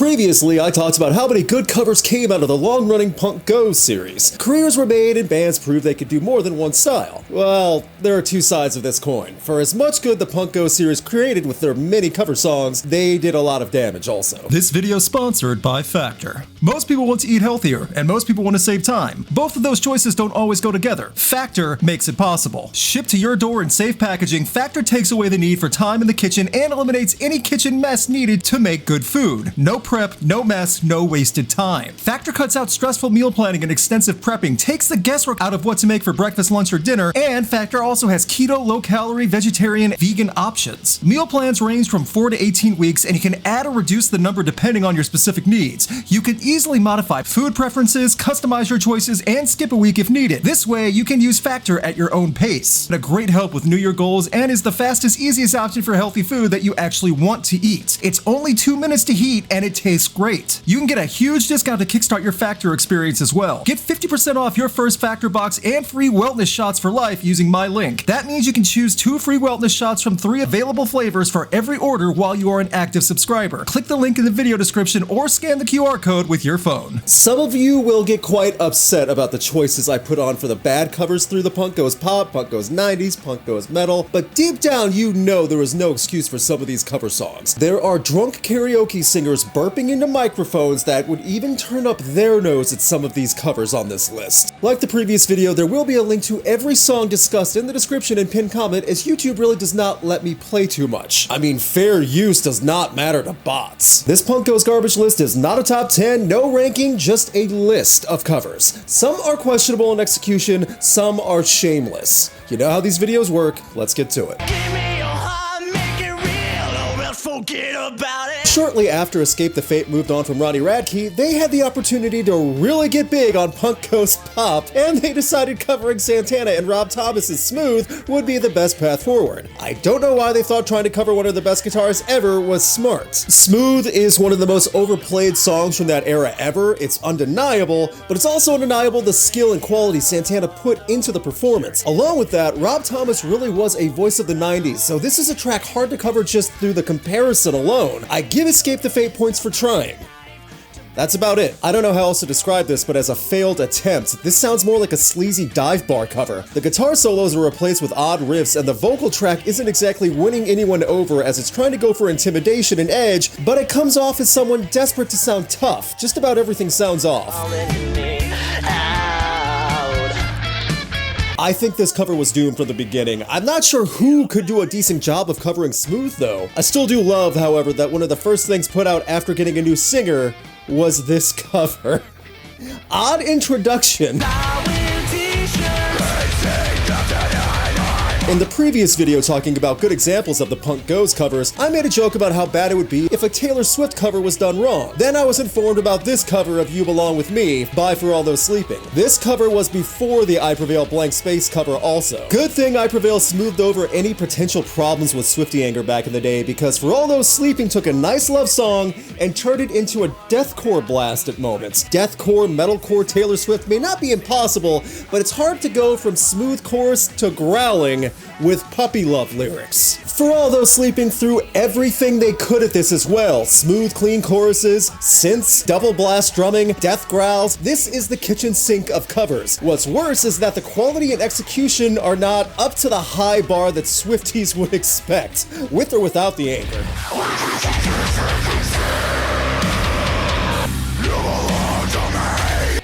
Previously, I talked about how many good covers came out of the long-running Punk Go series. Careers were made and bands proved they could do more than one style. Well, there are two sides of this coin. For as much good the Punk Go series created with their many cover songs, they did a lot of damage also. This video is sponsored by Factor. Most people want to eat healthier, and most people want to save time. Both of those choices don't always go together. Factor makes it possible. Shipped to your door in safe packaging, Factor takes away the need for time in the kitchen and eliminates any kitchen mess needed to make good food. No prep, no mess, no wasted time. Factor cuts out stressful meal planning and extensive prepping, takes the guesswork out of what to make for breakfast, lunch, or dinner, and Factor also has keto, low-calorie, vegetarian, vegan options. Meal plans range from 4 to 18 weeks, and you can add or reduce the number depending on your specific needs. You can easily modify food preferences, customize your choices, and skip a week if needed. This way, you can use Factor at your own pace. A great help with New Year goals and is the fastest, easiest option for healthy food that you actually want to eat. It's only 2 minutes to heat, and it tastes great. You can get a huge discount to kickstart your Factor experience as well. Get 50% off your first Factor box and free wellness shots for life using my link. That means you can choose 2 free wellness shots from 3 available flavors for every order while you are an active subscriber. Click the link in the video description or scan the QR code with your phone. Some of you will get quite upset about the choices I put on for the bad covers through the Punk Goes Pop, Punk Goes 90s, Punk Goes Metal, but deep down you know there is no excuse for some of these cover songs. There are drunk karaoke singers burping into microphones that would even turn up their nose at some of these covers on this list. Like the previous video, there will be a link to every song discussed in the description and pinned comment, as YouTube really does not let me play too much. I mean, fair use does not matter to bots. This Punk Goes Garbage list is not a top 10, no ranking, just a list of covers. Some are questionable in execution, some are shameless. You know how these videos work, let's get to it. Shortly after Escape the Fate moved on from Ronnie Radke, they had the opportunity to really get big on Punk Goes Pop, and they decided covering Santana and Rob Thomas's Smooth would be the best path forward. I don't know why they thought trying to cover one of the best guitarists ever was smart. Smooth is one of the most overplayed songs from that era ever. It's undeniable, but it's also undeniable the skill and quality Santana put into the performance. Along with that, Rob Thomas really was a voice of the 90s, so this is a track hard to cover just through the comparison alone. I give Escape the Fate points for trying. That's about it. I don't know how else to describe this, but as a failed attempt, this sounds more like a sleazy dive bar cover. The guitar solos are replaced with odd riffs, and the vocal track isn't exactly winning anyone over as it's trying to go for intimidation and edge, but it comes off as someone desperate to sound tough. Just about everything sounds off. I think this cover was doomed from the beginning. I'm not sure who could do a decent job of covering Smooth though. I still do love, however, that one of the first things put out after getting a new singer was this cover. Odd introduction. In the previous video talking about good examples of the Punk Goes covers, I made a joke about how bad it would be if a Taylor Swift cover was done wrong. Then I was informed about this cover of You Belong With Me by For All Those Sleeping. This cover was before the I Prevail Blank Space cover also. Good thing I Prevail smoothed over any potential problems with Swiftie anger back in the day, because For All Those Sleeping took a nice love song and turned it into a deathcore blast at moments. Deathcore, metalcore Taylor Swift may not be impossible, but it's hard to go from smooth chorus to growling with puppy love lyrics. For All Those Sleeping threw everything they could at this as well. Smooth, clean choruses, synths, double blast drumming, death growls. This is the kitchen sink of covers. What's worse is that the quality and execution are not up to the high bar that Swifties would expect, with or without the anger.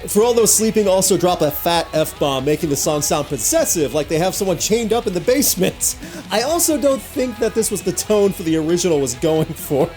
For All Those Sleeping also drop a fat F-bomb, making the song sound possessive, like they have someone chained up in the basement. I also don't think that this was the tone for the original was going for.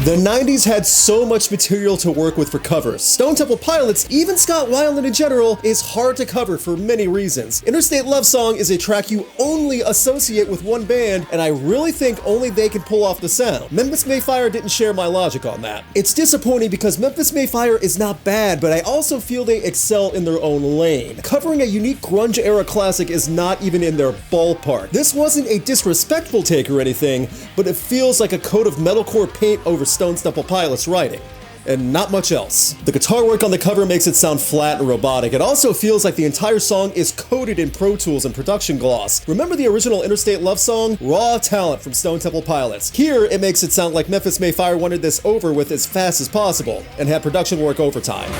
The 90s had so much material to work with for covers. Stone Temple Pilots, even Scott Weiland in general, is hard to cover for many reasons. Interstate Love Song is a track you only associate with one band, and I really think only they can pull off the sound. Memphis Mayfire didn't share my logic on that. It's disappointing because Memphis Mayfire is not bad, but I also feel they excel in their own lane. Covering a unique grunge-era classic is not even in their ballpark. This wasn't a disrespectful take or anything, but it feels like a coat of metalcore paint over Stone Temple Pilots writing. and not much else. The guitar work on the cover makes it sound flat and robotic. It also feels like the entire song is coated in Pro Tools and production gloss. Remember the original Interstate love song? Raw talent from Stone Temple Pilots. Here, it makes it sound like Memphis May Fire wanted this over with as fast as possible and had production work overtime.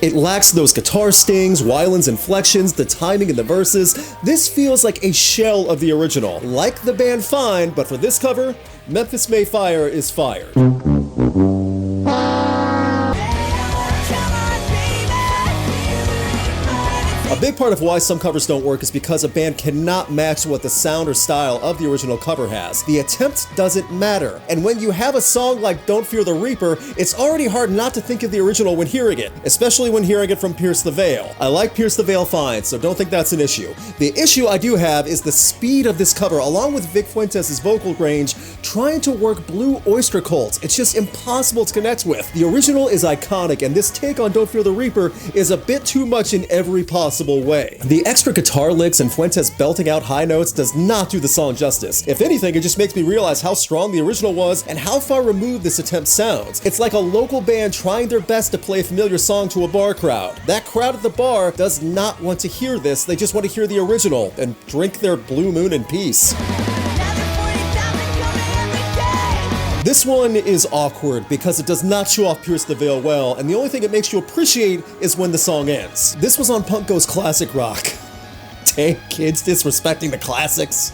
It lacks those guitar stings, violins, inflections, the timing in the verses. This feels like a shell of the original. Like the band fine, but for this cover, Memphis May Fire is fired. A big part of why some covers don't work is because a band cannot match what the sound or style of the original cover has. The attempt doesn't matter. And when you have a song like Don't Fear the Reaper, it's already hard not to think of the original when hearing it, especially when hearing it from Pierce the Veil. I like Pierce the Veil fine, so don't think that's an issue. The issue I do have is the speed of this cover, along with Vic Fuentes' vocal range, trying to work Blue Oyster Cult. It's just impossible to connect with. The original is iconic, and this take on Don't Fear the Reaper is a bit too much in every possible way. The extra guitar licks and Fuentes belting out high notes does not do the song justice. If anything, it just makes me realize how strong the original was and how far removed this attempt sounds. It's like a local band trying their best to play a familiar song to a bar crowd. That crowd at the bar does not want to hear this, they just want to hear the original and drink their Blue Moon in peace. This one is awkward because it does not show off Pierce the Veil well, and the only thing it makes you appreciate is when the song ends. This was on Punk Goes Classic Rock. Dang, kids disrespecting the classics.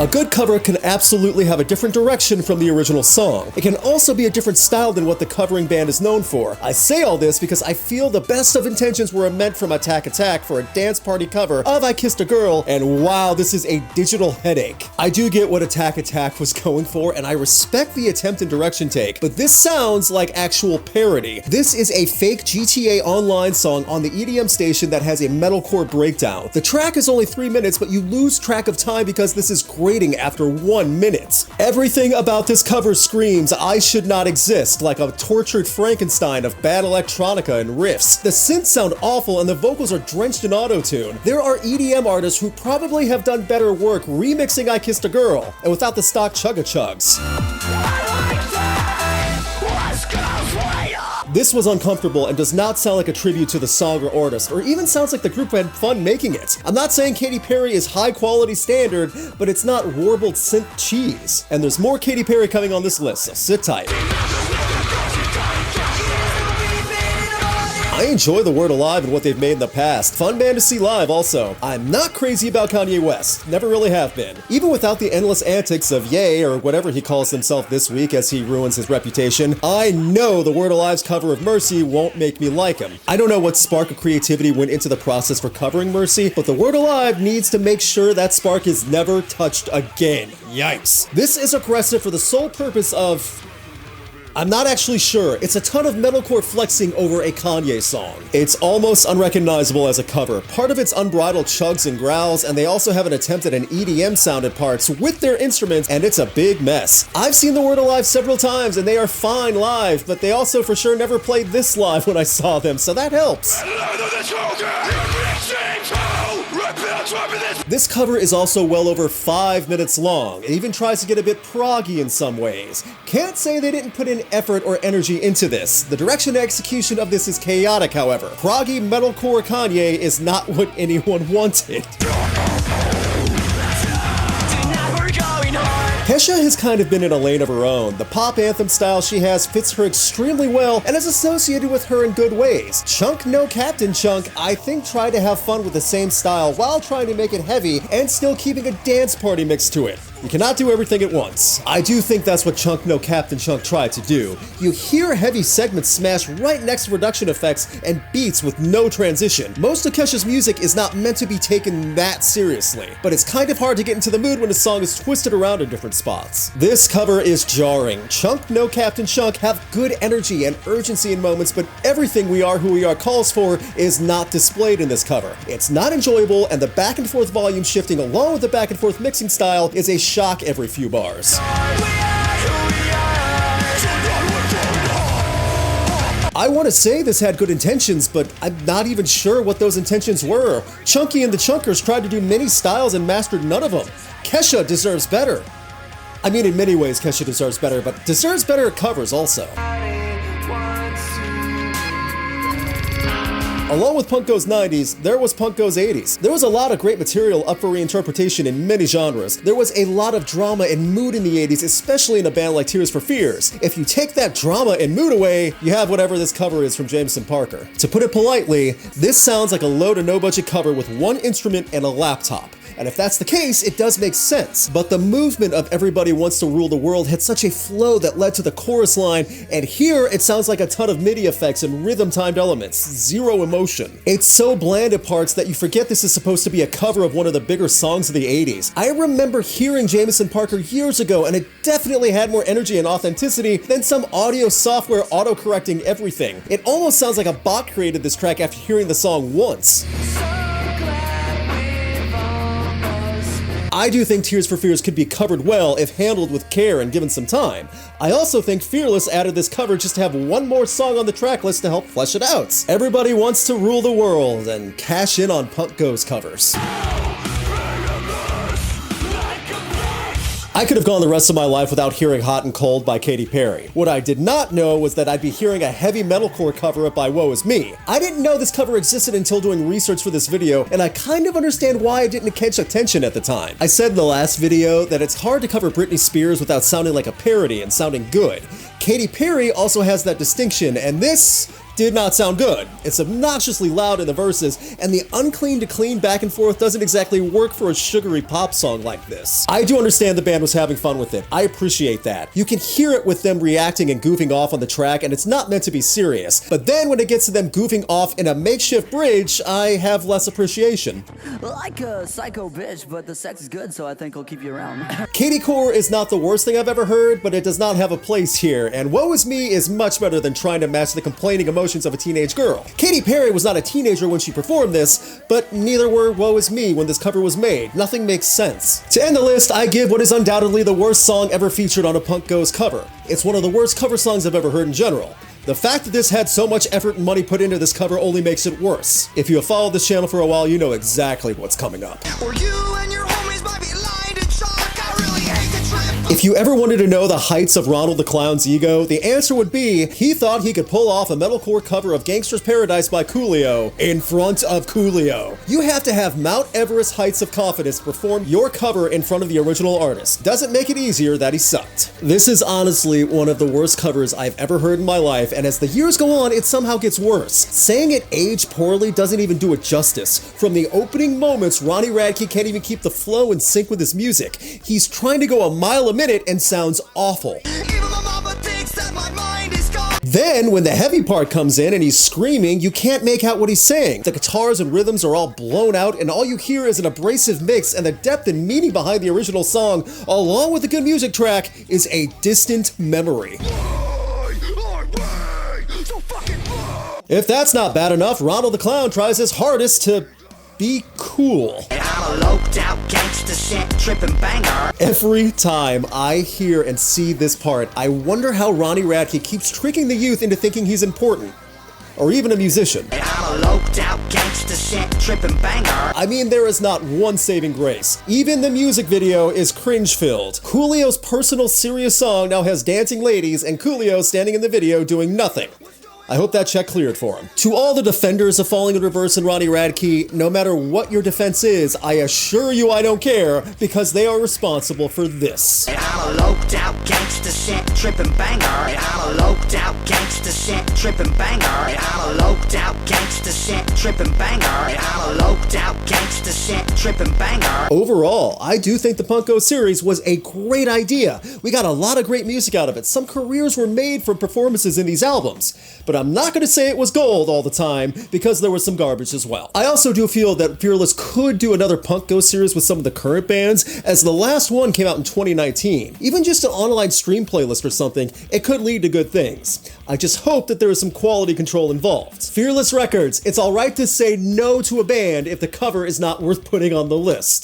A good cover can absolutely have a different direction from the original song. It can also be a different style than what the covering band is known for. I say all this because I feel the best of intentions were meant from Attack Attack for a dance party cover of I Kissed a Girl, and wow, this is a digital headache. I do get what Attack Attack was going for, and I respect the attempt and direction take, but this sounds like actual parody. This is a fake GTA Online song on the EDM station that has a metalcore breakdown. The track is only 3 minutes, but you lose track of time because this is great after 1 minute. Everything about this cover screams I should not exist, like a tortured Frankenstein of bad electronica and riffs. The synths sound awful and the vocals are drenched in auto-tune. There are EDM artists who probably have done better work remixing I Kissed a Girl, and without the stock chugga-chugs. This was uncomfortable and does not sound like a tribute to the song or artist, or even sounds like the group had fun making it. I'm not saying Katy Perry is high quality standard, but it's not warbled synth cheese. And there's more Katy Perry coming on this list, so sit tight. I enjoy The Word Alive and what they've made in the past. Fun band to see live also. I'm not crazy about Kanye West. Never really have been. Even without the endless antics of Ye, or whatever he calls himself this week as he ruins his reputation, I know The Word Alive's cover of Mercy won't make me like him. I don't know what spark of creativity went into the process for covering Mercy, but The Word Alive needs to make sure that spark is never touched again. Yikes. This is aggressive for the sole purpose of... I'm not actually sure. It's a ton of metalcore flexing over a Kanye song. It's almost unrecognizable as a cover. Part of it's unbridled chugs and growls, and they also have an attempt at an EDM sound at parts with their instruments, and it's a big mess. I've seen The Word Alive several times, and they are fine live, but they also for sure never played this live when I saw them, so that helps. This cover is also well over 5 minutes long. It even tries to get a bit proggy in some ways. Can't say they didn't put in effort or energy into this. The direction and execution of this is chaotic, however. Proggy metalcore Kanye is not what anyone wanted. Kesha has kind of been in a lane of her own. The pop anthem style she has fits her extremely well and is associated with her in good ways. Chunk No Captain Chunk, I think, tried to have fun with the same style while trying to make it heavy and still keeping a dance party mix to it. You cannot do everything at once. I do think that's what Chunk No Captain Chunk tried to do. You hear heavy segments smash right next to production effects and beats with no transition. Most of Kesha's music is not meant to be taken that seriously, but it's kind of hard to get into the mood when a song is twisted around in different spots. This cover is jarring. Chunk No Captain Chunk have good energy and urgency in moments, but everything We Are Who We Are calls for is not displayed in this cover. It's not enjoyable, and the back and forth volume shifting along with the back and forth mixing style is a shock every few I want to say this had good intentions, but I'm not even sure what those intentions were. Chunky and the Chunkers tried to do many styles and mastered none of them. Kesha deserves better. I mean, in many ways, Kesha deserves better, but deserves better at covers also. Along with Punk Go's 90s, there was Punk Go's 80s. There was a lot of great material up for reinterpretation in many genres. There was a lot of drama and mood in the 80s, especially in a band like Tears for Fears. If you take that drama and mood away, you have whatever this cover is from JamisonParker. To put it politely, this sounds like a low to no budget cover with one instrument and a laptop. And if that's the case, it does make sense. But the movement of Everybody Wants to Rule the World had such a flow that led to the chorus line, and here it sounds like a ton of MIDI effects and rhythm-timed elements, zero emotion. It's so bland at parts that you forget this is supposed to be a cover of one of the bigger songs of the 80s. I remember hearing JamisonParker years ago, and it definitely had more energy and authenticity than some audio software auto-correcting everything. It almost sounds like a bot created this track after hearing the song once. I do think Tears for Fears could be covered well if handled with care and given some time. I also think Fearless added this cover just to have one more song on the track list to help flesh it out. Everybody wants to rule the world and cash in on Punk Go's covers. I could have gone the rest of my life without hearing Hot and Cold by Katy Perry. What I did not know was that I'd be hearing a heavy metalcore cover-up by Woe Is Me. I didn't know this cover existed until doing research for this video, and I kind of understand why it didn't catch attention at the time. I said in the last video that it's hard to cover Britney Spears without sounding like a parody and sounding good. Katy Perry also has that distinction, and this did not sound good. It's obnoxiously loud in the verses, and the unclean to clean back and forth doesn't exactly work for a sugary pop song like this. I do understand the band was having fun with it. I appreciate that. You can hear it with them reacting and goofing off on the track, and it's not meant to be serious. But then when it gets to them goofing off in a makeshift bridge, I have less appreciation. Like a psycho bitch, but the sex is good, so I think I'll keep you around. Katiecore is not the worst thing I've ever heard, but it does not have a place here, and Woe Is Me is much better than trying to match the complaining emotions of a teenage girl. Katy Perry was not a teenager when she performed this, but neither were Woe Is Me when this cover was made. Nothing makes sense. To end the list, I give what is undoubtedly the worst song ever featured on a Punk Go's cover. It's one of the worst cover songs I've ever heard in general. The fact that this had so much effort and money put into this cover only makes it worse. If you have followed this channel for a while, you know exactly what's coming up. Or you and your homies might be lying to chalk. I really hate the trip. If you ever wanted to know the heights of Ronald the Clown's ego, the answer would be he thought he could pull off a metalcore cover of Gangsta's Paradise by Coolio in front of Coolio. You have to have Mount Everest heights of confidence to perform your cover in front of the original artist. Doesn't make it easier that he sucked. This is honestly one of the worst covers I've ever heard in my life, and as the years go on, it somehow gets worse. Saying it aged poorly doesn't even do it justice. From the opening moments, Ronnie Radke can't even keep the flow in sync with his music. He's trying to go a mile a minute and sounds awful. Even my mama thinks that my mind is gone. Then, when the heavy part comes in and he's screaming, you can't make out what he's saying. The guitars and rhythms are all blown out, and all you hear is an abrasive mix, and the depth and meaning behind the original song, along with the good music track, is a distant memory. If that's not bad enough, Ronald the Clown tries his hardest to be cool. I'm a loped out gangsta shit tripping banger. Every time I hear and see this part, I wonder how Ronnie Radke keeps tricking the youth into thinking he's important. Or even a musician. I'm a loped out gangsta shit tripping banger. I mean, there is not one saving grace. Even the music video is cringe-filled. Coolio's personal serious song now has dancing ladies and Coolio standing in the video doing nothing. I hope that check cleared for him. To all the defenders of Falling in Reverse and Ronnie Radke, no matter what your defense is, I assure you I don't care, because they are responsible for this. I'm a loped out gangsta shit tripping banger. I'm a loped out gangsta shit tripping banger. I'm a loped out gangsta shit tripping banger. I'm a loped out gangsta shit tripping banger. Overall, I do think the Punk Go series was a great idea. We got a lot of great music out of it. Some careers were made from performances in these albums. But I'm not going to say it was gold all the time, because there was some garbage as well. I also do feel that Fearless could do another Punk Go series with some of the current bands, as the last one came out in 2019. Even just an online stream playlist or something, it could lead to good things. I just hope that there is some quality control involved. Fearless Records, it's alright to say no to a band if the cover is not worth putting on the list.